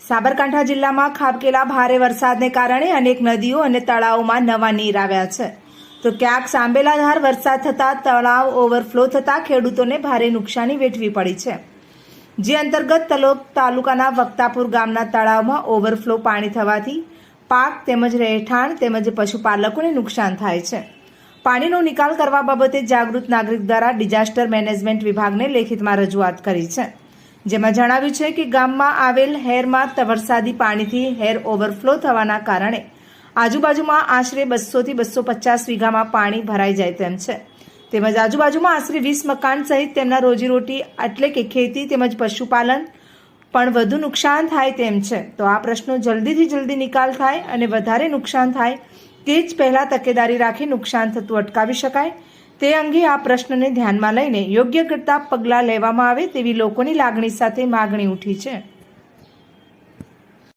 સાબરકાંઠા જિલ્લામાં ખાબકેલા ભારે વરસાદને કારણે અનેક નદીઓ અને તળાવોમાં નવા નીર આવ્યા છે, તો ક્યાંક સાંબેલાધાર વરસાદ થતાં તળાવ ઓવરફ્લો થતાં ખેડૂતોને ભારે નુકસાની વેઠવી પડી છે। જે અંતર્ગત તલોદ તાલુકાના વક્તાપુર ગામના તળાવમાં ઓવરફ્લો પાણી થવાથી પાક તેમજ રહેઠાણ તેમજ પશુપાલકોને નુકસાન થાય છે। પાણીનો નિકાલ કરવા બાબતે જાગૃત નાગરિક દ્વારા ડિઝાસ્ટર મેનેજમેન્ટ વિભાગને લેખિતમાં રજૂઆત કરી છે, જેમાં જણાવ્યું છે કે ગામમાં આવેલ હેરમાં વરસાદી પાણીથી હેર ઓવરફ્લો થવાના કારણે આજુબાજુમાં આશરે 200 થી 250 વીઘામાં પાણી ભરાઈ જાય તેમ છે, તેમજ આજુબાજુમાં આશરે 20 મકાન સહિત તેમના રોજીરોટી એટલે કે ખેતી તેમજ પશુપાલન પણ વધુ નુકસાન થાય તેમ છે। તો આ પ્રશ્નો જલ્દીથી જલ્દી નિકાલ થાય અને વધારે નુકસાન થાય તે જ પહેલાં તકેદારી રાખી નુકસાન થતું અટકાવી શકાય તે અંગે આ પ્રશ્નને ધ્યાનમાં લઈને યોગ્ય કરતા પગલાં લેવામાં આવે તેવી લોકોની લાગણી સાથે માગણી ઉઠી છે।